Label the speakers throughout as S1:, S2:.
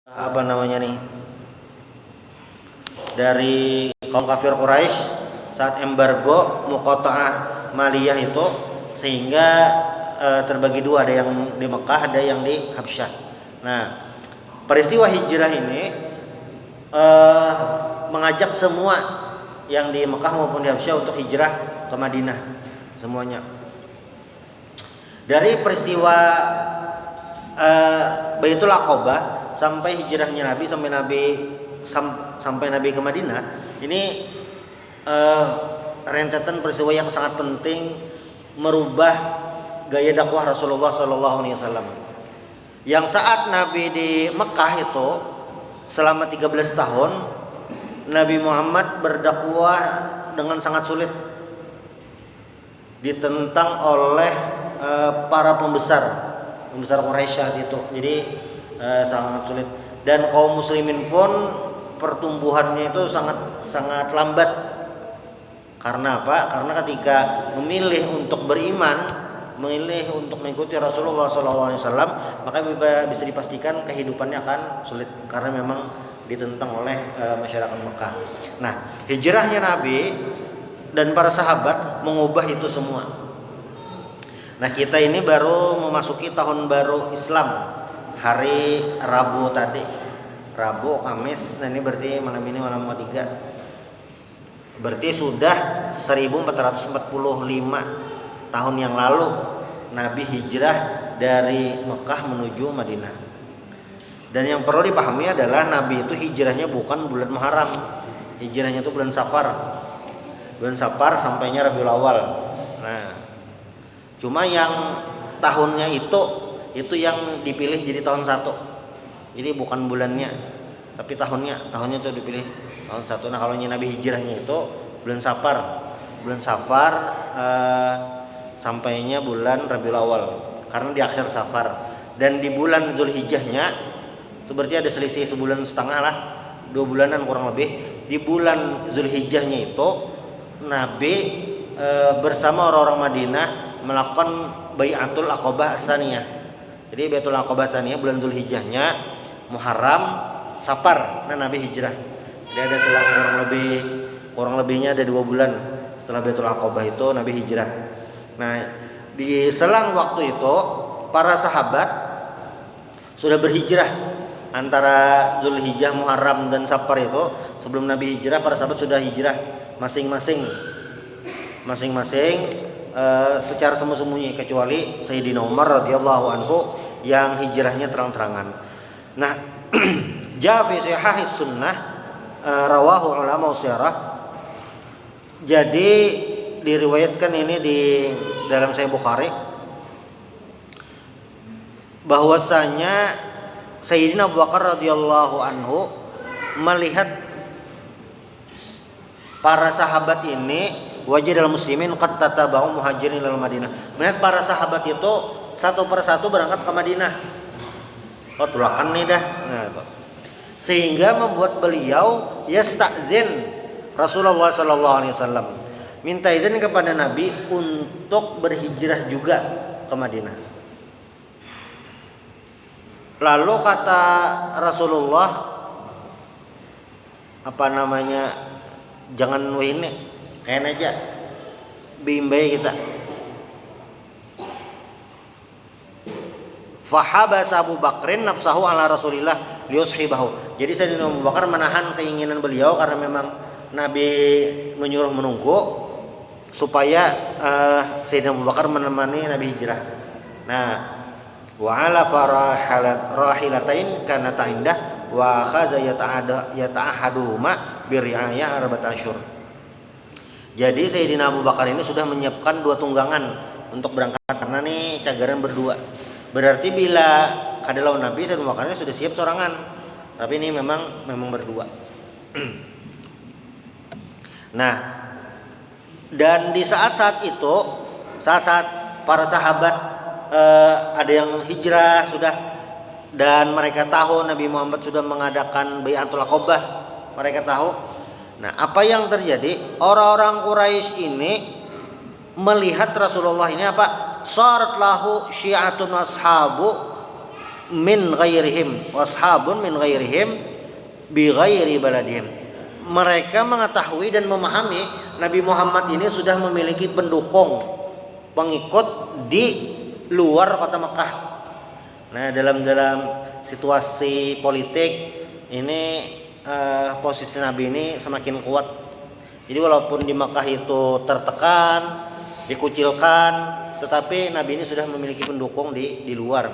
S1: apa namanya nih, dari kaum kafir Quraisy saat embargo Muqatta'ah Maliyah itu, sehingga terbagi dua, ada yang di Mekah, ada yang di Habsyah. Nah, peristiwa hijrah ini mengajak semua yang di Mekah maupun di Habsyah untuk hijrah ke Madinah semuanya. Dari peristiwa Baitul Aqabah sampai hijrahnya Nabi, sampai Nabi ke Madinah, ini rentetan peristiwa yang sangat penting merubah gaya dakwah Rasulullah SAW. Yang saat Nabi di Mekah itu selama 13 tahun, Nabi Muhammad berdakwah dengan sangat sulit, ditentang oleh para pembesar Quraisy saat itu. Jadi sangat sulit, dan kaum muslimin pun pertumbuhannya itu sangat lambat. Karena apa? Karena ketika memilih untuk beriman, memilih untuk mengikuti Rasulullah SAW, maka bisa dipastikan kehidupannya akan sulit karena memang ditentang oleh masyarakat Mekah. Nah, hijrahnya Nabi dan para sahabat mengubah itu semua. Nah, kita ini baru memasuki tahun baru Islam, hari Rabu tadi, Rabu, Kamis. Nah, ini berarti malam ini malam ketiga. Berarti sudah 1445 tahun yang lalu Nabi hijrah dari Mekah menuju Madinah. Dan yang perlu dipahami adalah Nabi itu hijrahnya bukan bulan Muharram, hijrahnya itu bulan Safar. Bulan Safar sampainya Rabiul Awal. Nah, cuma yang tahunnya itu yang dipilih jadi tahun 1. Jadi bukan bulannya, tapi tahunnya itu dipilih tahun 1. Nah, kalau Nabi hijrahnya itu bulan Safar. Bulan Safar sampainya bulan Rabiul Awal karena di akhir Safar. Dan di bulan Zulhijjahnya itu berarti ada selisih sebulan setengah lah, 2 bulanan kurang lebih. Di bulan Zulhijjahnya itu Nabi bersama orang-orang Madinah melakukan Bai'atul Aqabah Tsaniyah. Jadi Bai'atul Aqabah Tsaniyah bulan Zulhijjahnya, Muharram, Safar. Nah, Nabi hijrah. Jadi ada selang kurang lebihnya ada 2 bulan setelah Bai'atul Aqabah itu Nabi hijrah. Nah, di selang waktu itu para sahabat sudah berhijrah. Antara Zulhijjah, Muharram dan Safar itu, sebelum Nabi hijrah, para sahabat sudah hijrah masing-masing secara sembunyi-sembunyi, kecuali Sayyidina Umar radhiyallahu anhu yang hijrahnya terang-terangan. Nah, ja fi sihahis sunnah rawahu ulama sirah. Jadi diriwayatkan ini di dalam Sahih Bukhari bahwasanya Sayyidina Abu Bakar radhiyallahu anhu melihat para sahabat ini, wajidal muslimin qad tataba'u muhajirin ilal Madinah. Melihat para sahabat itu satu persatu berangkat ke Madinah. Oh, tulakan nih dah. Nah, sehingga membuat beliau yasta'zin Rasulullah sallallahu alaihi wasallam, minta izin kepada Nabi untuk berhijrah juga ke Madinah. Lalu kata Rasulullah, jangan wihne, kain aja bimbay kita. Fahabas Abu Bakrin nafsahu ala Rasulillah liyushibahu. Jadi Sayyidina Abu Bakar menahan keinginan beliau karena memang Nabi menyuruh menunggu supaya Sayyidina Abu Bakar menemani Nabi hijrah. Nah, wa ala rahilatain kana ta'indah wa akhadha yata'ahaduhuma biri'ayah arba'at asyhur. Jadi Sayyidina Abu Bakar ini sudah menyiapkan 2 tunggangan untuk berangkat karena nih cagaran berdua. Berarti bila kadalau Nabi, Sayyidina Abu Bakar ini sudah siap sorangan, tapi ini memang berdua. Nah, dan di saat-saat itu, saat para sahabat ada yang hijrah sudah, dan mereka tahu Nabi Muhammad sudah mengadakan Bai'atul Aqabah, mereka tahu. Nah, apa yang terjadi? Orang-orang Quraisy ini melihat Rasulullah ini sarat lahu syi'atun ashabu min ghairihim washabun min ghairihim bi ghairi baladihim. Mereka mengetahui dan memahami Nabi Muhammad ini sudah memiliki pendukung, pengikut di luar kota Mekah. Nah, dalam situasi politik ini posisi Nabi ini semakin kuat. Jadi walaupun di Mekah itu tertekan, dikucilkan, tetapi Nabi ini sudah memiliki pendukung di luar.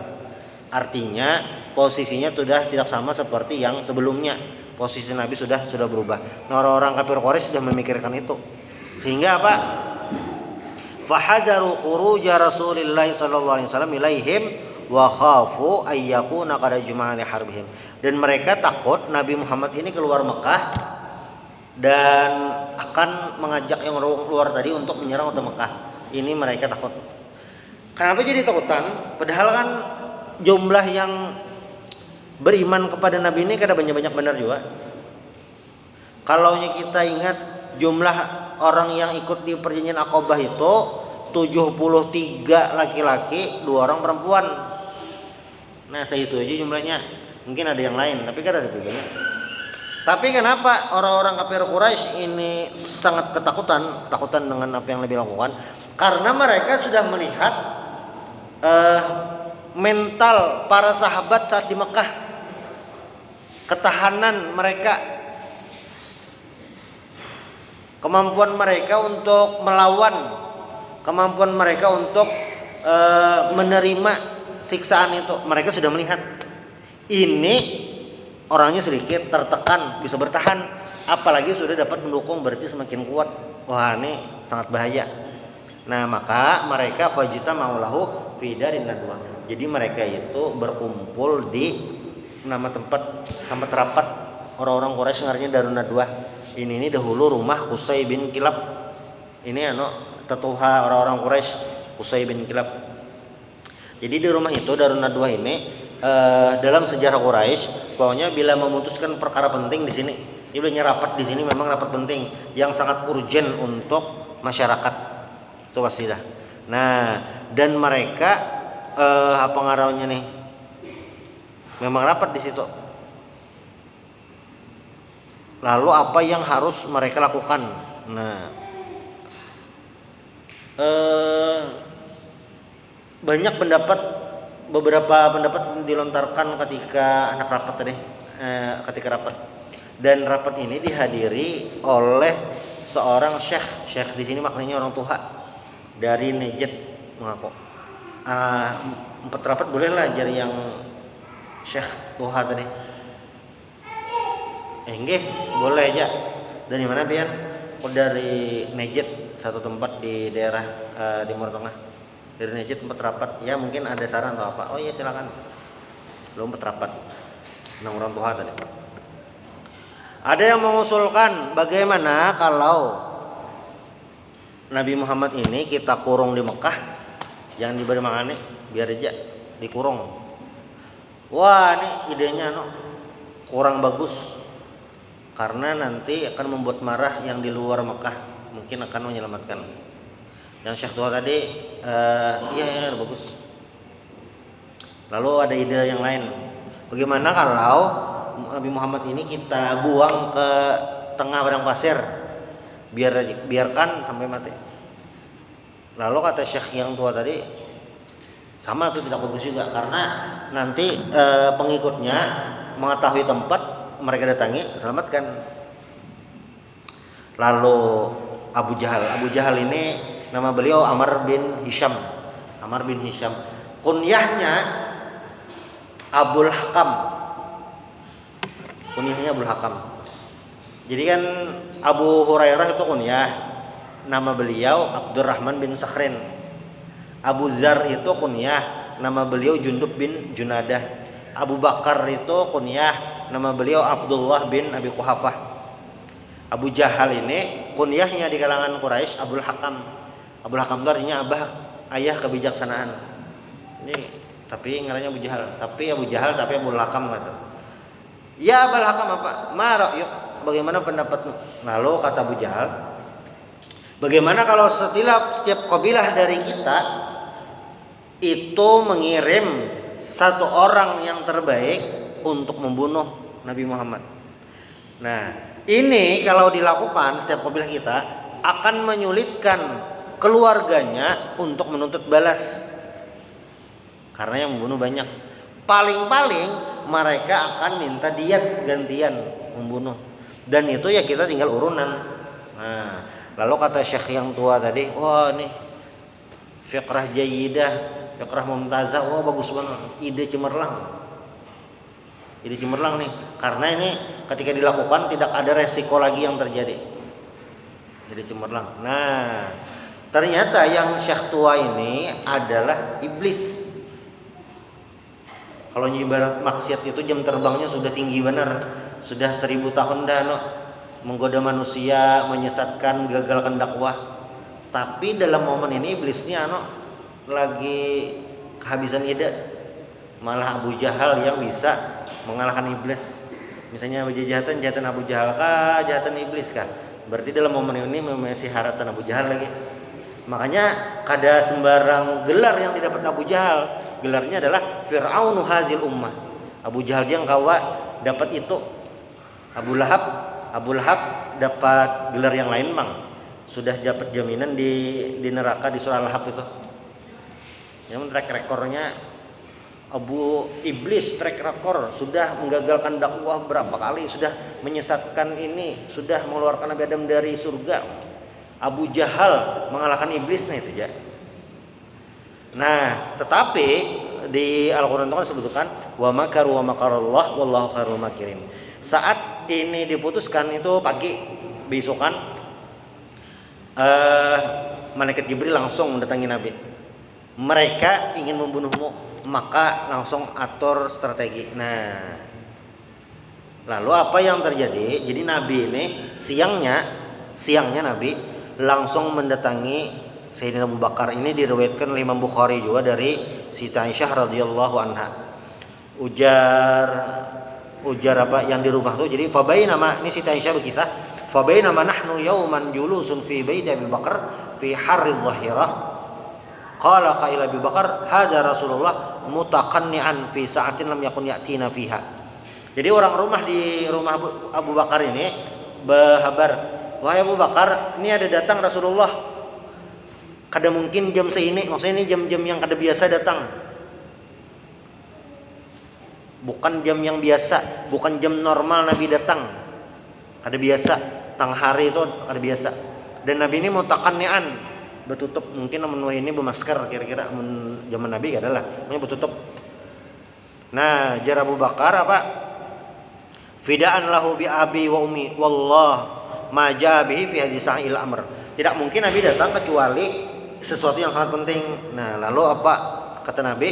S1: Artinya posisinya sudah tidak sama seperti yang sebelumnya. Posisi Nabi sudah berubah. Nah, orang-orang kafir Quraisy sudah memikirkan itu. Sehingga apa? Fahadaru khuruja Rasulillah sallallahu alaihi wasallam ilaihim wa khafu ay yakuna qad jama'a li harbihim. Dan mereka takut Nabi Muhammad ini keluar Mekah dan akan mengajak yang keluar tadi untuk menyerang kota Mekah. Ini mereka takut. Kenapa jadi takutan? Padahal kan jumlah yang beriman kepada Nabi ini kada banyak-banyak benar juga. Kalau kita ingat jumlah orang yang ikut di perjanjian Aqabah itu 73 laki-laki, 2 orang perempuan. Nah, segitu aja jumlahnya. Mungkin ada yang lain, tapi kan ada banyak. Tapi kenapa orang-orang kafir Quraisy ini sangat ketakutan dengan apa yang Nabi lakukan? Karena mereka sudah melihat mental para sahabat saat di Mekah, ketahanan mereka, kemampuan mereka untuk melawan, kemampuan mereka untuk menerima siksaan itu. Mereka sudah melihat ini orangnya sedikit tertekan, bisa bertahan, apalagi sudah dapat mendukung, berarti semakin kuat. Wah, ini sangat bahaya. Nah, maka mereka fajita maulahu fi darin nadwa. Jadi mereka itu berkumpul di nama tempat rapat orang-orang Quraisy ngarannya Darun Nadwah. Ini dahulu rumah Qusay bin Kilab. Ini tetuha orang-orang Quraisy, Qusay bin Kilab. Jadi di rumah itu Darun Nadwah ini dalam sejarah Quraisy, pokoknya bila memutuskan perkara penting di sini, ibaratnya rapat di sini memang rapat penting yang sangat urgent untuk masyarakat. Itu pasti dah. Nah, dan mereka apa ngarannya nih? Memang rapat di situ. Lalu apa yang harus mereka lakukan? Nah, banyak beberapa pendapat dilontarkan ketika anak rapat tadi, ketika rapat. Dan rapat ini dihadiri oleh seorang syekh di sini maknanya orang tua dari Najd mengaku. 4 rapat bolehlah ajar yang Syekh Tuha tadi. Enggak, boleh aja. Dari mana pian? Dari Najd, satu tempat di daerah Timur Tengah. Dari Najd 4 rapat. Ya mungkin ada saran atau apa. Oh iya silakan. Belum 4 rapat. Orang Tuha tadi. Ada yang mengusulkan bagaimana kalau Nabi Muhammad ini kita kurung di Mekah, jangan diberi makan nih, biar aja dikurung. Wah, ini idenya kurang bagus karena nanti akan membuat marah yang di luar Mekah, mungkin akan menyelamatkan. Yang Syekh Tua tadi iya bagus. Lalu ada ide yang lain. Bagaimana kalau Nabi Muhammad ini kita buang ke tengah padang pasir, biarkan sampai mati. Lalu kata Syekh yang tua tadi, sama itu tidak bagus juga karena nanti pengikutnya mengetahui tempat mereka datangi, selamatkan. Lalu Abu Jahal ini nama beliau Amr bin Hisham. Kunyahnya Abul Hakam. Jadi kan Abu Hurairah itu kunyah, nama beliau Abdurrahman bin Sakhrin. Abu Dzar itu kunyah, nama beliau Jundub bin Junadah. Abu Bakar itu kunyah, nama beliau Abdullah bin Abi Quhafah. Abu Jahal ini kunyahnya di kalangan Quraisy Abul Hakam. Abul Hakam itu artinya ayah kebijaksanaan. Ini tapi ngarannya Abu Jahal. Tapi Abul Hakam gitu. Ya Abul Hakam apa? Yuk, bagaimana pendapatmu? Lalu kata Abu Jahal, bagaimana kalau setiap kabilah dari kita itu mengirim satu orang yang terbaik untuk membunuh Nabi Muhammad. Nah, ini kalau dilakukan setiap kabilah kita akan menyulitkan keluarganya untuk menuntut balas. Karena yang membunuh banyak. Paling-paling mereka akan minta diat gantian membunuh. Dan itu ya kita tinggal urunan. Nah, lalu kata syekh yang tua tadi, wah nih fiqrah jayidah, fiqrah mumtazah, wah bagus banget, ide cemerlang. Ide cemerlang nih, karena ini ketika dilakukan tidak ada resiko lagi yang terjadi. Ide cemerlang. Nah, ternyata yang syekh tua ini adalah iblis. Kalau ibarat maksiat itu jam terbangnya sudah tinggi benar, sudah 1000 tahun dah menggoda manusia, menyesatkan, gagalkan dakwah. Tapi dalam momen ini iblisnya lagi kehabisan ide. Malah Abu Jahal yang bisa mengalahkan iblis. Misalnya jahatan Abu Jahal kah, jahatan iblis kah? Berarti dalam momen ini masih haratan Abu Jahal lagi. Makanya kada sembarang gelar yang didapat Abu Jahal. Gelarnya adalah Fir'aunu hadhil ummah. Abu Jahal yang kawa dapat itu. Abu Lahab dapat gelar yang lain mang. Sudah dapat jaminan di neraka di surah Al-Lahab itu. Yang track rekornya Abu Iblis, track record sudah menggagalkan dakwah berapa kali, sudah menyesatkan ini, sudah mengeluarkan Nabi Adam dari surga. Abu Jahal mengalahkan iblis, nah itu ya. Nah, tetapi di Al-Qur'an itu kan disebutkan wa makaru wa makarallah wallahu khairul makirin. Saat ini diputuskan itu pagi besokan malaikat Jibril langsung mendatangi Nabi. Mereka ingin membunuhmu, maka langsung atur strategi. Nah, lalu apa yang terjadi? Jadi Nabi ini siangnya Nabi langsung mendatangi Sayyidina Abu Bakar. Ini diriwayatkan oleh Imam Bukhari juga dari Siti Aisyah radhiyallahu anha. Ujar apa yang di rumah tuh. Jadi fabainama, ini Siti Aisyah berkisah, fabainama nahnu yauman julusun fi baiti Abi Bakar fi harri dhahirah. Qala qaila Abi Bakar hadza Rasulullah mutaqanni'an fi sa'atin lam yakun ya'tina fiha. Jadi orang rumah di rumah Abu Bakar ini berhabar, wahai Abu Bakar, ini ada datang Rasulullah. Kada mungkin jam seini, maksudnya ini jam-jam yang kada biasa datang. Bukan jam yang biasa, bukan jam normal Nabi datang. Kada biasa, tang hari itu kada biasa. Dan Nabi ini mutaqanni'an, bertutup, mungkin namun ini bermasker kira-kira zaman Nabi kada lah, namanya bertutup. Nah, jar Abu Bakar apa? Fida'an lahu bi abi wa ummi wallah ma jaa bihi fi hadhihi sa'il amr. Tidak mungkin Nabi datang kecuali sesuatu yang sangat penting. Nah, lalu apa kata Nabi?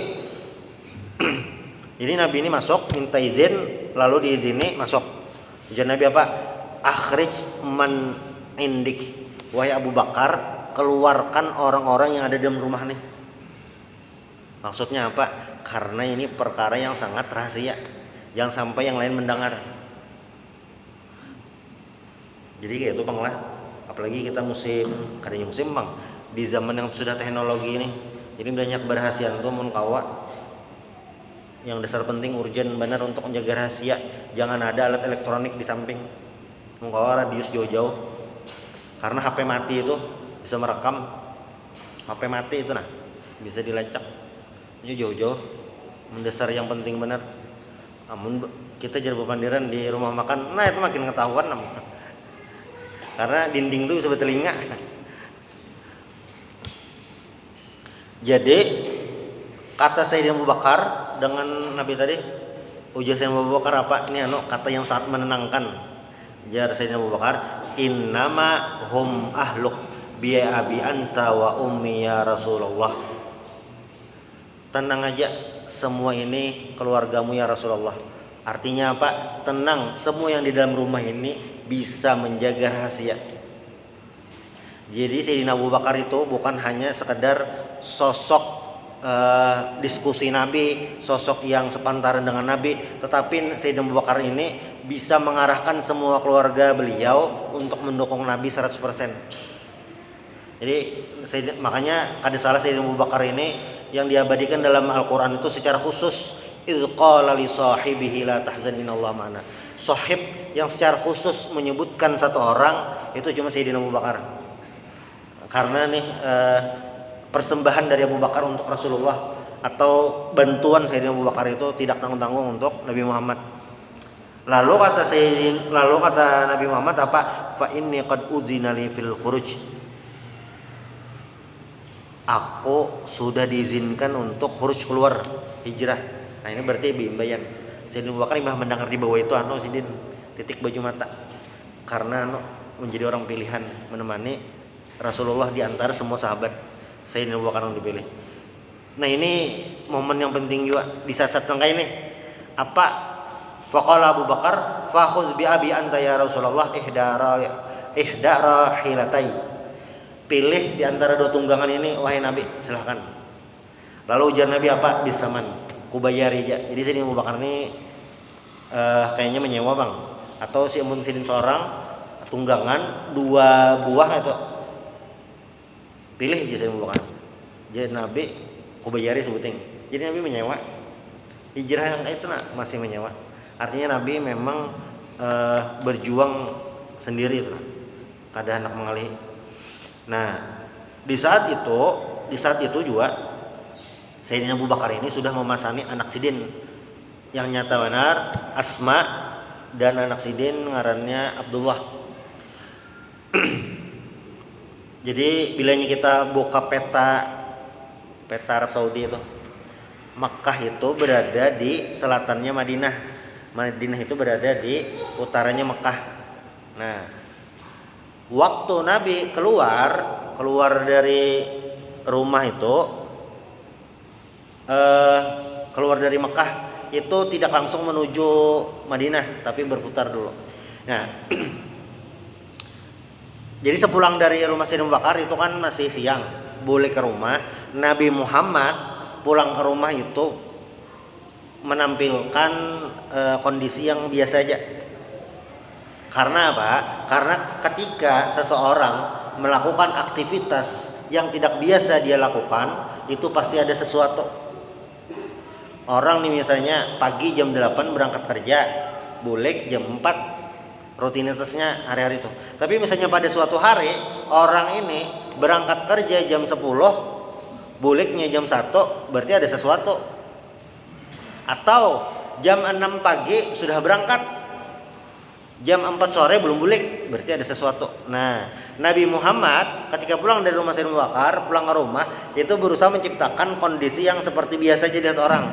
S1: Jadi Nabi ini masuk, minta izin, lalu diizini masuk. Ujar Nabi apa? Akhrij man indik. Wahai Abu Bakar, keluarkan orang-orang yang ada dalam rumah nih. Maksudnya apa? Karena ini perkara yang sangat rahasia, jangan sampai yang lain mendengar. Jadi kayak itu bang lah. Apalagi kita kadang musim bang, di zaman yang sudah teknologi ini, jadi banyak berahasiaan tuh mun kawa. Yang dasar penting urgent benar untuk menjaga rahasia. Jangan ada alat elektronik di samping. Mun kawa radius jauh-jauh. Karena HP mati itu bisa merekam. HP mati itu nah bisa dilacak. Ini jauh-jauh. Mendasar yang penting benar. Namun kita jadi bepandiran di rumah makan, nah itu makin ketahuan namun. Karena dinding itu bisa bertelinga. Jadi kata Sayyidina Abu Bakar dengan Nabi tadi, ujar Sayyidina Abu Bakar apa? Ini kata yang sangat menenangkan. Jar Sayyidina Abu Bakar, innama hum ahluk bi abi anta wa ummi ya Rasulullah. Tenang aja, semua ini keluargamu ya Rasulullah. Artinya apa? Tenang, semua yang di dalam rumah ini bisa menjaga rahasia. Jadi Sayyidina Abu Bakar itu bukan hanya sekedar sosok diskusi Nabi, sosok yang sepantaran dengan Nabi, tetapi Sayyidina Abu Bakar ini bisa mengarahkan semua keluarga beliau untuk mendukung Nabi 100%. Jadi makanya kada salah Sayyidina Abu Bakar ini yang diabadikan dalam Al-Qur'an itu secara khusus, idz qala li sahibihi la tahzan innallaha ma'ana. Sahib yang secara khusus menyebutkan satu orang itu cuma Sayyidina Abu Bakar. Karena nih persembahan dari Abu Bakar untuk Rasulullah atau bantuan Sayyidina Abu Bakar itu tidak tanggung-tanggung untuk Nabi Muhammad. Lalu kata Nabi Muhammad apa? Fa inni qad udzina li fil khuruj. Aku sudah diizinkan untuk khuruj, keluar, hijrah. Nah ini berarti bimbayan. Sayyidina Abu Bakar mendengar di bawah itu sidin titik baju mata. Karena menjadi orang pilihan menemani Rasulullah di antara semua sahabat. Sayyidina Abu Bakar yang dipilih. Nah ini momen yang penting juga di saat-saat kayak ini. Apa? Faqala Abu Bakar fakhudz bi abi anta ya Rasulullah ihda rahilatai. Pilih di antara dua tunggangan ini wahai Nabi, silahkan. Lalu ujar Nabi apa? Bisaman, kubayari aja. Jadi Sayyidina Abu Bakar ini kayaknya menyewa bang, atau si Amun Sidin seorang tunggangan 2 buah itu. Pilih aja Sayyidina Abu Bakar. Jadi Nabi kubayari sebuting. Jadi Nabi menyewa. Hijrah yang itu masih menyewa. Artinya Nabi memang berjuang sendiri tuh, kada hendak mengalih. Nah, di saat itu juga Sayyidina Abu Bakar ini sudah memasani anak sidin yang nyata benar Asma, dan anak sidin ngarannya Abdullah. Jadi bilanya kita buka peta Arab Saudi itu, Makkah itu berada di selatannya Madinah. Madinah itu berada di utaranya Mekah. Nah, waktu Nabi keluar dari rumah itu, keluar dari Mekah itu tidak langsung menuju Madinah, tapi berputar dulu. Nah, jadi sepulang dari rumah Sayyidina Abu Bakar itu kan masih siang, boleh ke rumah. Nabi Muhammad pulang ke rumah itu menampilkan kondisi yang biasa aja. Karena apa? Karena ketika seseorang melakukan aktivitas yang tidak biasa dia lakukan, itu pasti ada sesuatu. Orang nih misalnya pagi jam 8 berangkat kerja, boleh jam 4 rutinitasnya hari-hari itu. Tapi misalnya pada suatu hari orang ini berangkat kerja jam 10, bolehnya jam 1, berarti ada sesuatu. Atau jam 6 pagi sudah berangkat, jam 4 sore belum balik, berarti ada sesuatu. Nah, Nabi Muhammad ketika pulang dari rumah Sayyidina Abu Bakar, pulang ke rumah itu berusaha menciptakan kondisi yang seperti biasa jadi orang,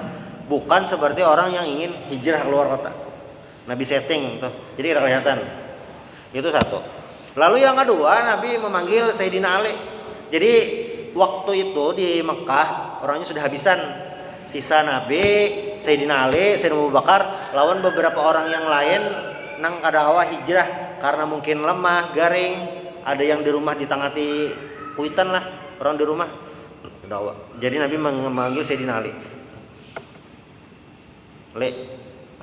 S1: bukan seperti orang yang ingin hijrah keluar kota. Nabi setting tuh, jadi tidak kelihatan. Itu satu. Lalu yang kedua, Nabi memanggil Sayyidina Ali. Jadi waktu itu di Mekah orangnya sudah habisan. Sisa Nabi, Sayyidina Ali, Sayyidina Abu Bakar lawan beberapa orang yang lain nang kada awah hijrah karena mungkin lemah, garing, ada yang di rumah ditangati kuitan lah, orang di rumah. Jadi Nabi memanggil Sayyidina Ali.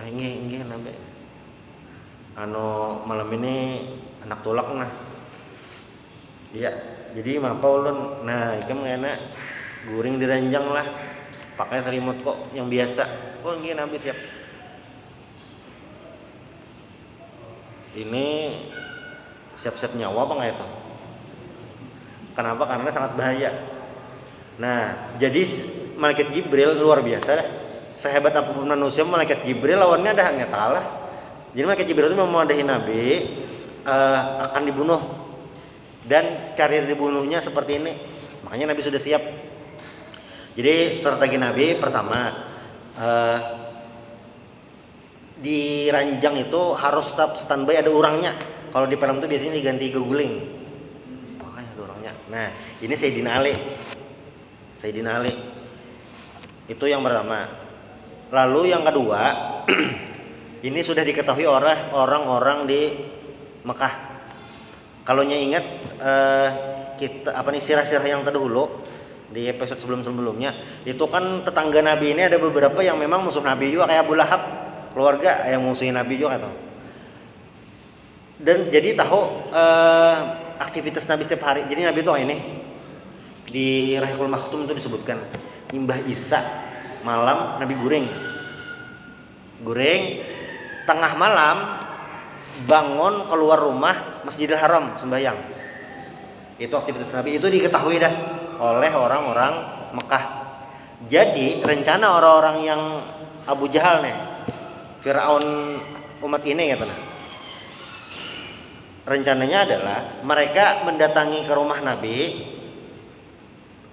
S1: Inggih Nabi. Malam ini anak tulak nah. Iya, jadi mapa ulun. Nah, ikam ngena guring diranjang lah. Pakai selimut kok yang biasa. Oh nggih Nabi siap. Ini siap-siap nyawa apa nggak itu? Kenapa? Karena sangat bahaya. Nah, jadi malaikat Jibril luar biasa. Sehebat apapun manusia, malaikat Jibril lawannya ada hanya kalah. Jadi malaikat Jibril itu memadahi Nabi akan dibunuh, dan cara dibunuhnya seperti ini. Makanya Nabi sudah siap. Jadi strategi Nabi pertama, di ranjang itu harus tetap standby, ada orangnya. Kalau di film itu biasanya diganti guling, makanya ada orangnya. Nah ini Sayyidina Ali itu yang pertama. Lalu yang kedua, ini sudah diketahui oleh orang-orang di Mekah. Kalau ingat kita sirah-sirah yang terdahulu di episode sebelumnya, itu kan tetangga Nabi ini ada beberapa yang memang musuh Nabi juga, kayak Abu Lahab, keluarga yang musuhin Nabi juga tuh. Dan jadi tahu aktivitas Nabi setiap hari. Jadi Nabi tuh ini di Rahikul Maktum itu disebutkan, Mbah Isa malam Nabi guring tengah malam bangun keluar rumah Masjidil Haram sembahyang. Itu aktivitas Nabi, itu diketahui dah oleh orang-orang Mekah. Jadi rencana orang-orang yang Abu Jahal nih, Firaun umat ini katanya, rencananya adalah mereka mendatangi ke rumah Nabi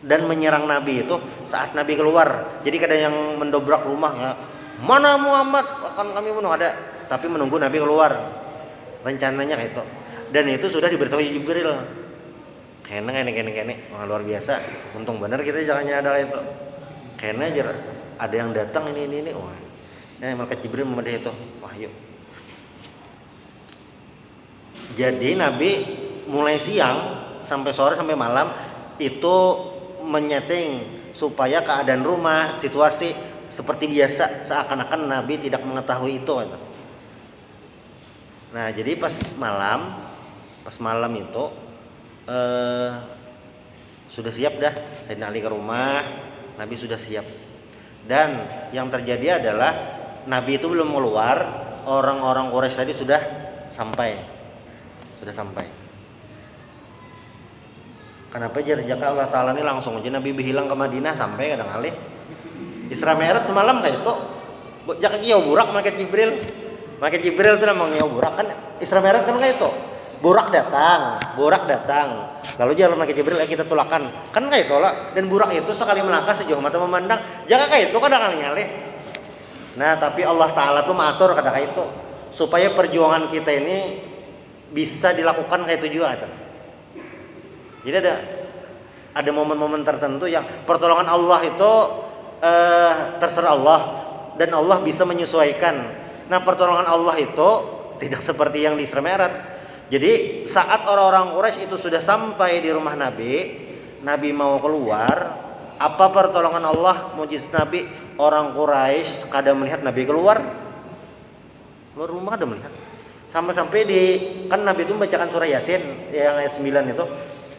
S1: dan menyerang Nabi itu saat Nabi keluar. Jadi kadang yang mendobrak rumah, ya, mana Muhammad, akan kami bunuh, ada, tapi menunggu Nabi keluar. Rencananya kayak itu. Dan itu sudah diberitahu Jibril. Kene, wah, luar biasa. Untung benar kita jangan ada itu. Kene aja ada yang datang ini. Wah. Nah, malaikat Jibril membedah itu. Wahyu. Jadi Nabi mulai siang sampai sore sampai malam itu menyeting supaya keadaan rumah, situasi seperti biasa, seakan-akan Nabi tidak mengetahui itu. Nah, jadi pas malam itu sudah siap dah Sayyidina Ali ke rumah, Nabi sudah siap. Dan yang terjadi adalah Nabi itu belum keluar, orang-orang Quraisy tadi sudah sampai. Kenapa jaka Allah Ta'ala ini langsung aja Nabi hilang ke Madinah sampai kadang kali Isra Mi'raj semalam kayak itu jaka kieu burak malaikat Jibril itu namanya kieu burak kan. Isra Mi'raj kan kayak itu burak datang lalu jalan malaikat Jibril kita tulakan kan kayak itu lah. Dan burak itu sekali melangkah sejauh mata memandang, jaka kayak itu kadang kali ngalih. Nah tapi Allah Ta'ala tuh mengatur kadang kayak itu supaya perjuangan kita ini bisa dilakukan kayak itu juga gitu. Jadi ada momen-momen tertentu yang pertolongan Allah itu terserah Allah dan Allah bisa menyesuaikan. Nah pertolongan Allah itu tidak seperti yang di Isra Mi'raj. Jadi saat orang-orang Quraisy itu sudah sampai di rumah Nabi mau keluar, apa pertolongan Allah, mujizat Nabi, orang Quraisy kadang melihat Nabi keluar rumah kadang melihat. Sampai kan Nabi itu membacakan surah Yasin yang ayat 9 itu.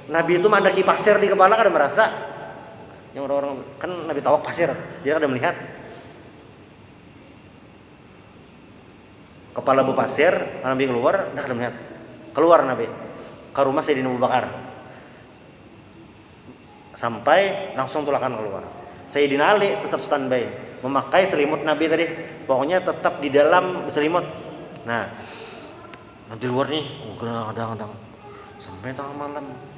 S1: Nabi itu mandaki pasir di kepala kadang merasa. Yang orang-orang kan Nabi tawak pasir, dia kadang melihat. Kepala berpasir, Nabi keluar, dah kadang melihat. Keluar Nabi ke rumah Sayyidina Abu Bakar. Sampai langsung tulakan keluar. Sayyidina Ali tetap standby, memakai selimut Nabi tadi. Pokoknya tetap di dalam selimut. Nah, di luar nih, kadang-kadang sampai tengah malam.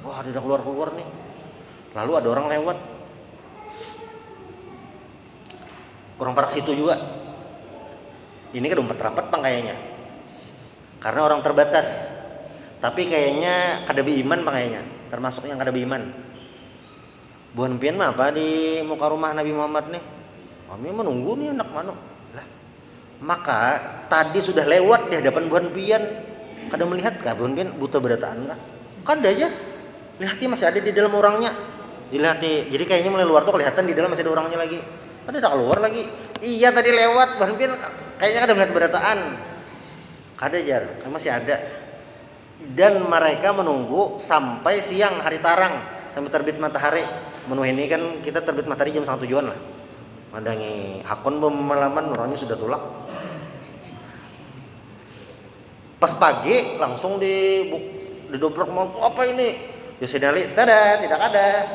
S1: Wah, ada keluar nih. Lalu ada orang lewat. Kurang parah situ juga. Ini kan dompet rapat bang kayaknya. Karena orang terbatas. Tapi kayaknya kada beiman bang kayaknya. Termasuk yang kada beiman. Buan pian mah apa di muka rumah Nabi Muhammad nih? Kami menunggu nih anak mano. Lah. Maka tadi sudah lewat di hadapan buan pian. Kada melihat kah buan pian buta berataan kah? Kada aja. Lihatnya masih ada di dalam orangnya. Dilihat, jadi kayaknya mulai luar tuh kelihatan di dalam masih ada orangnya lagi. Ada keluar lagi. Iya tadi lewat buan pian kayaknya kada melihat berataan. Kada jar, kan masih ada. Dan mereka menunggu sampai siang hari tarang, sampai terbit matahari. Menu ini kan kita terbit matahari jam 7:30 lah. Mandangi hakon pemalaman orangnya sudah tulak. Pas pagi langsung didobrak mau apa ini? Sayyidina Ali, tidak ada.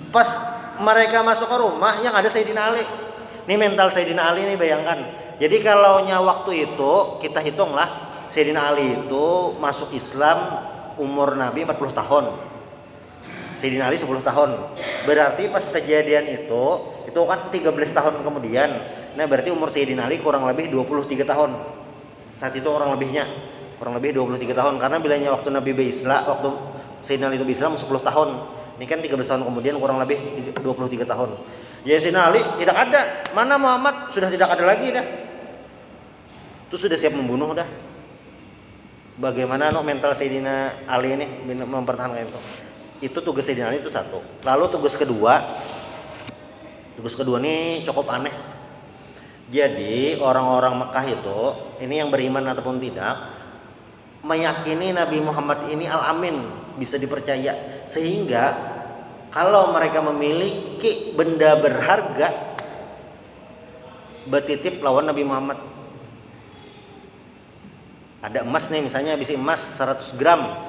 S1: Pas mereka masuk ke rumah yang ada Sayyidina Ali. Ini mental Sayyidina Ali nih bayangkan. Jadi kalau waktu itu kita hitunglah Sayyidina Ali itu masuk Islam umur Nabi 40 tahun. Sayyidina Ali 10 tahun. Berarti pas kejadian itu kan 13 tahun kemudian. Nah, berarti umur Sayyidina Ali kurang lebih 23 tahun. Saat itu kurang lebih 23 tahun karena bilangnya waktu Nabi Islam, waktu Sayyidina Ali itu Islam 10 tahun. Ini kan 13 tahun kemudian kurang lebih 23 tahun. Ya Sayyidina Ali tidak ada. Mana Muhammad sudah tidak ada lagi dah. Itu sudah siap membunuh dah. Bagaimana mental Sayyidina Ali ini mempertahankan itu? Itu tugas Sayyidina Ali itu satu. Lalu tugas kedua ini cukup aneh. Jadi orang-orang Mekah itu, ini yang beriman ataupun tidak, meyakini Nabi Muhammad ini al-amin, bisa dipercaya, sehingga kalau mereka memiliki benda berharga bertitip lawan Nabi Muhammad. Ada emas nih, misalnya bisi emas 100 gram,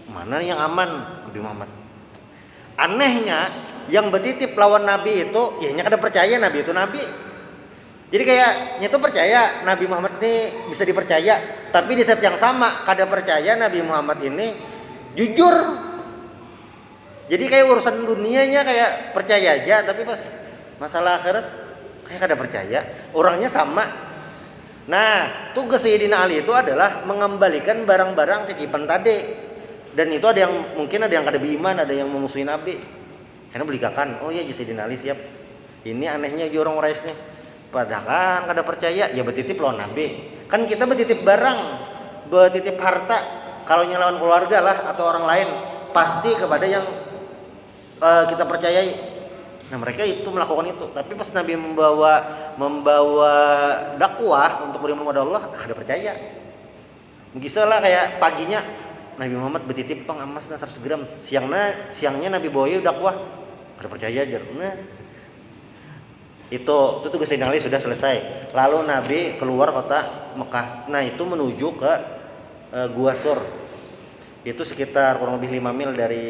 S1: mana yang aman? Nabi Muhammad. Anehnya yang bertitip lawan Nabi itu ya kada percaya Nabi itu Nabi. Jadi kayaknya itu percaya Nabi Muhammad ini bisa dipercaya, tapi di saat yang sama kada percaya Nabi Muhammad ini jujur. Jadi kayak urusan dunianya kayak percaya aja, tapi pas masalah akhirat kayak kada percaya. Orangnya sama. Nah, tugas Sayyidina Ali itu adalah mengembalikan barang-barang titipan tadi. Dan itu ada yang mungkin ada yang kada beriman, ada yang memusuhi Nabi. Karena belikakan, oh iya Sayyidina Ali siap. Ini anehnya orang Quraisy nih. Padahal kan kada percaya, ya bertitip lawan Nabi. Kan kita bertitip barang, bertitip harta. Kalau yang lawan keluarga lah atau orang lain, pasti kepada yang kita percayai. Nah mereka itu melakukan itu. Tapi pas Nabi membawa dakwah untuk beriman kepada Allah, kada percaya. Mungkin salah kayak paginya Nabi Muhammad bertitip pang emas 100 gram. Siangnya Nabi bawa dakwah, kada percaya aja. Nah itu tugas Sayyidina Ali sudah selesai. Lalu Nabi keluar kota Mekah. Nah itu menuju ke Gua Sur. Itu sekitar kurang lebih 5 mil dari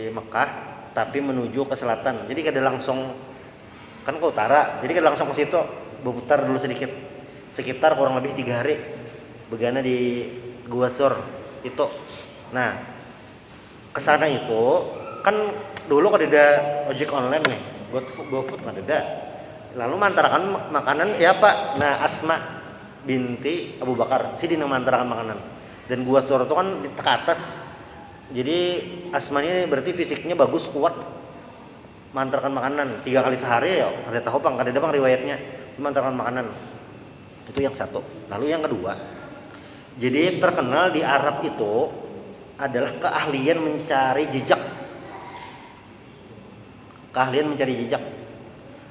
S1: Mekah, tapi menuju ke selatan. Jadi kada langsung kan ke utara. Jadi kada langsung ke situ, berputar dulu sedikit. Sekitar kurang lebih 3 hari begana di Gua Sur itu. Nah, kesana itu kan dulu kada ada ojek online nih, GoFood kada ada. Lalu mantarakan makanan siapa? Nah, Asma binti Abu Bakar si dina mantarakan makanan. Dan Gua Sur itu kan di atas. Jadi Asma ini berarti fisiknya bagus, kuat, mantarkan makanan 3 kali sehari ya. Kada tahu bang, kada ada bang riwayatnya mantarkan makanan. Itu yang satu. Lalu yang kedua, jadi terkenal di Arab itu adalah keahlian mencari jejak. Keahlian mencari jejak.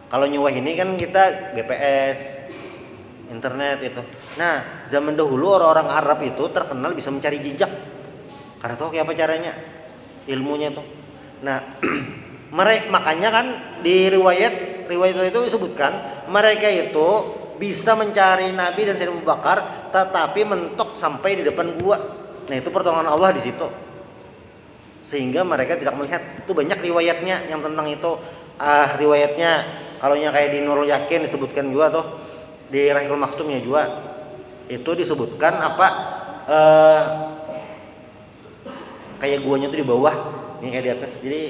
S1: Kalau nyuwah ini kan kita GPS, internet itu. Nah, zaman dahulu orang-orang Arab itu terkenal bisa mencari jejak. Karena tahu kayak apa caranya, ilmunya itu. Nah, makanya kan di riwayat itu disebutkan mereka itu bisa mencari Nabi dan Sayyidina Abu Bakar, tetapi mentok sampai di depan gua. Nah itu pertolongan Allah di situ, sehingga mereka tidak melihat. Itu banyak riwayatnya yang tentang itu. Riwayatnya kalau nya kayak di Nurul Yakin disebutkan juga tuh, di Rahil Maktumnya juga itu disebutkan apa? Kayak guanya tuh di bawah, ini kayak di atas. Jadi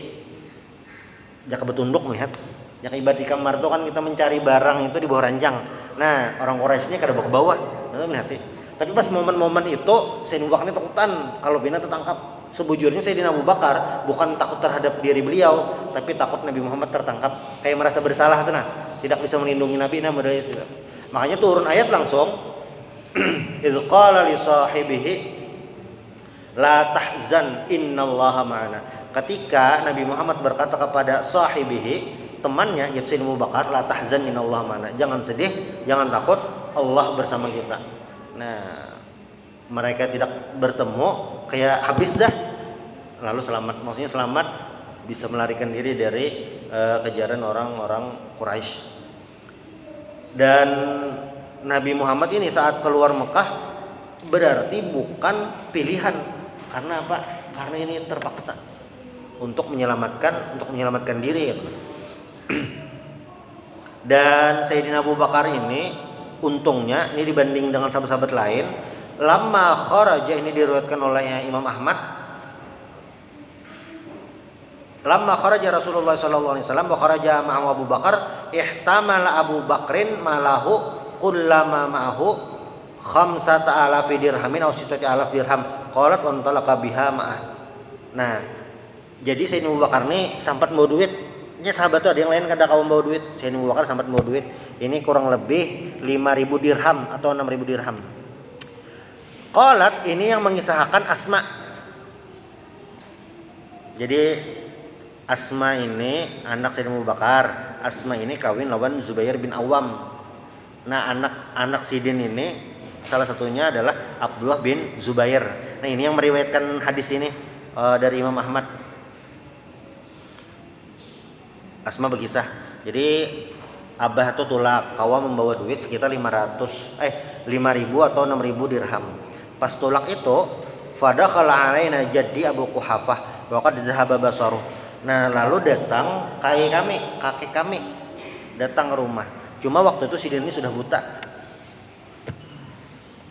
S1: jaka betunduk melihat. Jaka ibarat di kamar tuh kan kita mencari barang itu di bawah ranjang. Nah orang Quraisynya kada bawa ke bawah, melihat. Tapi pas momen-momen itu Sayyidina Abu Bakar ini takutan kalau bina tertangkap. Sebujurnya Sayyidina Abu Bakar bukan takut terhadap diri beliau, tapi takut Nabi Muhammad tertangkap. Kayak merasa bersalah tuh, nah tidak bisa melindungi Nabi. Nah makanya turun ayat langsung. Idz qala li sahibihi la tahzan innallaha ma'ana. Ketika Nabi Muhammad berkata kepada sahibihi, temannya yaitu Sayyidina Abu Bakar, la tahzan innallaha ma'ana. Jangan sedih, jangan takut, Allah bersama kita. Nah, mereka tidak bertemu, kayak habis dah. Lalu selamat, maksudnya selamat bisa melarikan diri dari kejaran orang-orang Quraisy. Dan Nabi Muhammad ini saat keluar Mekah berarti bukan pilihan. Karena apa? Karena ini terpaksa untuk menyelamatkan diri. Dan Sayyidina Abu Bakar ini untungnya ini dibanding dengan sahabat-sahabat lain, lama kharaja, ini diriwayatkan oleh Imam Ahmad, lama kharaja Rasulullah sallallahu alaihi wasallam wa kharaja ma'ahu Abu Bakar, ihtamala Abu Bakrin malahu kullama ma'ahu 5,000 dirhamin aw 6,000 dirham qalat wa talaqa biha ma'ah. Nah, jadi Sayyidina Abu Bakar nih sempat mau duit. Ini sahabat tuh ada yang lain kada kaum bawa duit. Sayyidina Abu Bakar sempat bawa duit. Ini kurang lebih 5.000 dirham atau 6.000 dirham. Qalat, ini yang mengisahkan Asma. Jadi Asma ini anak Sayyidina Abu Bakar. Asma ini kawin lawan Zubair bin Awam. Nah, anak Sidin ini salah satunya adalah Abdullah bin Zubair. Nah, ini yang meriwayatkan hadis ini dari Imam Ahmad. Asma berkisah. Jadi Abah tuh tulak, kawa membawa duit sekitar 5.000 atau 6.000 dirham. Pas tulak itu, fadakhala alaina jaddi Abu Quhafah wa qad dhahaba basaruh. Nah, lalu datang kakek kami datang ke rumah. Cuma waktu itu si Dini sudah buta.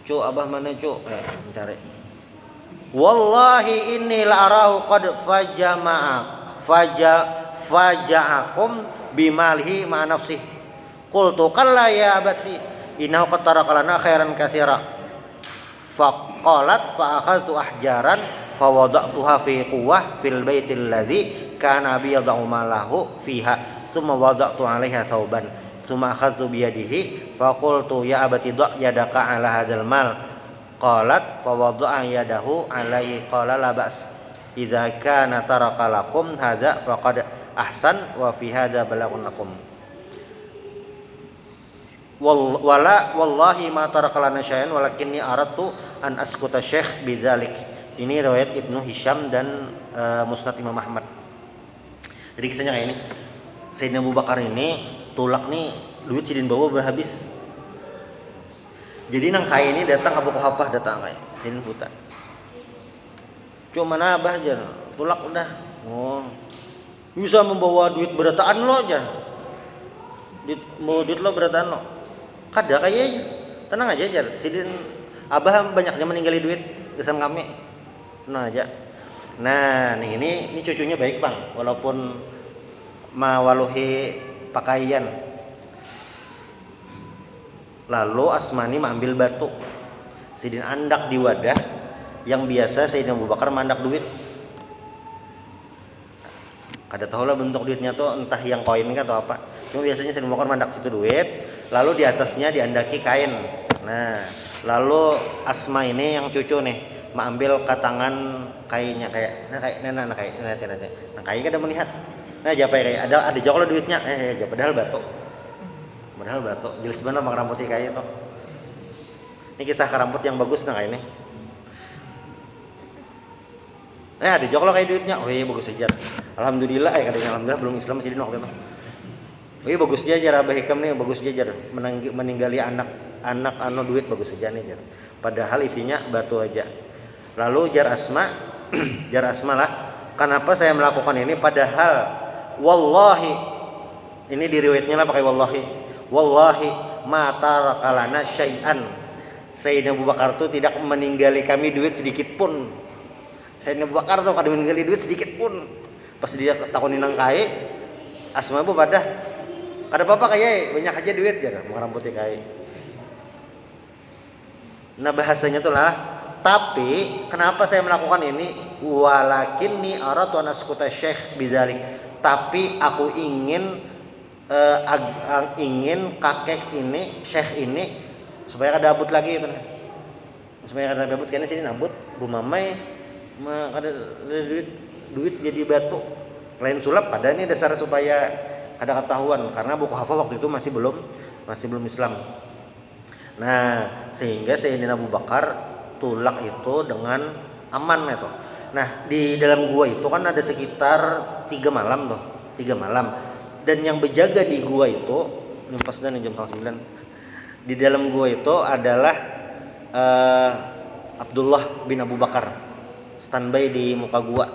S1: Cu, Abah mana cu? Mencari. Wallahi inni la arahu qad faja'akum bimalihi ma nafsihi. Qultu kalla ya abati innahu qad taraka lana khairan katsira. Faqalat fa akhadtu ahjaran fa wada'tuha fi quwwah fil baitil ladzi kana abi yad'u malahu fiha thumma wada'tu 'alaiha thawban thumma akhadtu bi yadihi fa qultu ya abati da' yadaka 'ala hadzal mal. Qalat fa wada'a yadahu 'alaihi qala la ba's idza kana taraka lakum hadza faqad ahsan wa fi hadza balaghun lakum. Wallahi ma taraka lana syai'an walakinni aradtu an askuta syekh bidzalik. Ini riwayat Ibnu Hisham dan Musnad Imam Ahmad. Jadi kisahnya kayak ini. Sayyidina Abu Bakar ini tulak nih duit sidin bawa udah habis. Jadi nang kai ini datang Abu Quhafah datang kai. Sidin buta. Cuma Abah aja tulak udah. Oh. Bisa membawa duit berataan lo aja. Duit lo berataan lo. Kada kayaknya tenang aja jar sidin Abah banyaknya meninggali duit kesan kami tenang aja. Nah ini cucunya baik bang walaupun mawaluhi pakaian. Lalu Asmani mengambil batu sidin andak di wadah yang biasa Sayyidina Abu Bakar mandak duit. Kada tahu lah bentuk duitnya tuh entah yang koin kan atau apa. Cuma biasanya Sayyidina Abu Bakar mandak situ duit. Lalu di atasnya diandaki kain. Nah, lalu Asma ini yang cucu nih, mengambil katangan kainnya kayak, nah kain kada melihat. Nah, japai kayak ada joklo duitnya, padahal batu. Jelas benar mak rambuti kayak itu. Ini kisah rambut yang bagus nah kayak ini. Ada joklo kayak duitnya, oh iya bagus aja. Alhamdulillah kadang alhamdulillah belum Islam sih di waktu itu. Wih bagus jajar Abah Hikam nih bagus jajar meninggali anak anu duit bagus aja nih jar. Padahal isinya batu aja. Lalu jar Asma lah. Kenapa saya melakukan ini padahal wallahi ini diriwayatnya lah pakai wallahi ma tarakalana syai'an. Sayyidina Abu Bakar tuh tidak meninggali kami duit sedikit pun. Sayyidina Abu Bakar tuh kada meninggali duit sedikit pun. Pas dia takunin nang kai Asma bu pada kada apa-apa kayak banyak aja duit ya mau rambutnya kayak. Nah bahasanya tuh lah. Tapi kenapa saya melakukan ini? Walakinni aratu an askuta syekh bidzalik. Tapi aku ingin kakek ini, syekh ini supaya kada abut lagi gitu. Supaya kada abut karena sini nambut Bu Mamai kada duit jadi batu. Lain sulap pada ini dasar supaya ada ketahuan karena Abu Quhafah waktu itu masih belum Islam. Nah, sehingga Sayyidina Abu Bakar tulak itu dengan aman itu. Nah, di dalam gua itu kan ada sekitar 3 malam. Dan yang berjaga di gua itu pas dan jam 9. Di dalam gua itu adalah Abdullah bin Abu Bakar standby di muka gua.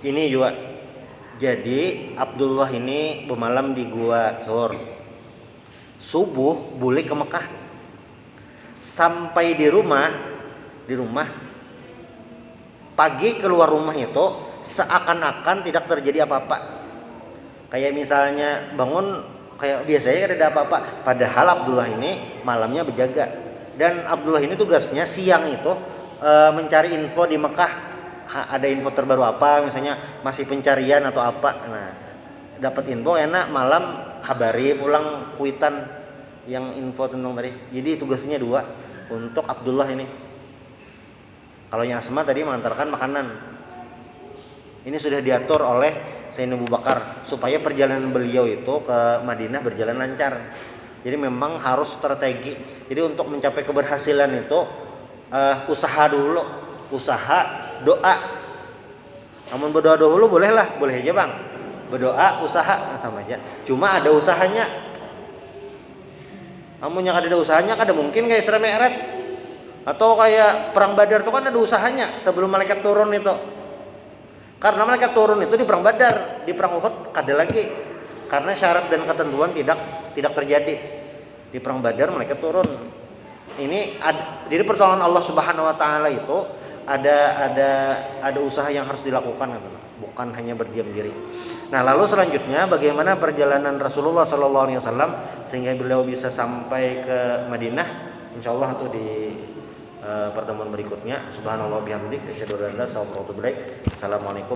S1: Ini juga. Jadi Abdullah ini bermalam di gua Sur. Subuh boleh ke Mekah. Sampai di rumah pagi keluar rumah itu seakan-akan tidak terjadi apa-apa. Kayak misalnya bangun kayak biasanya ada apa-apa. Padahal Abdullah ini malamnya berjaga. Dan Abdullah ini tugasnya siang itu mencari info di Mekah. Ada info terbaru apa misalnya masih pencarian atau apa. Nah, dapat info enak malam habari pulang kuitan yang info tentang tadi. Jadi tugasnya 2 untuk Abdullah ini. Kalau yang Asma tadi mengantarkan makanan. Ini sudah diatur oleh Sayyidina Abu Bakar supaya perjalanan beliau itu ke Madinah berjalan lancar. Jadi memang harus strategi. Jadi untuk mencapai keberhasilan itu usaha dulu, doa. Namun berdoa dahulu boleh aja bang. Berdoa, usaha sama aja. Cuma ada usahanya. Namun yang ada usahanya kada mungkin kayak Isra Mi'raj atau kayak perang Badar itu kan ada usahanya sebelum malaikat turun itu. Karena malaikat turun itu di perang Badar, di perang Uhud kada lagi. Karena syarat dan ketentuan tidak terjadi. Di perang Badar malaikat turun. Jadi pertolongan Allah Subhanahu wa taala itu ada usaha yang harus dilakukan gitu. Bukan hanya berdiam diri. Nah, lalu selanjutnya bagaimana perjalanan Rasulullah sallallahu alaihi wasallam sehingga beliau bisa sampai ke Madinah? Insyaallah itu di pertemuan berikutnya. Subhanallah bihamdik asyhadu an la ilaha illallah. Assalamualaikum.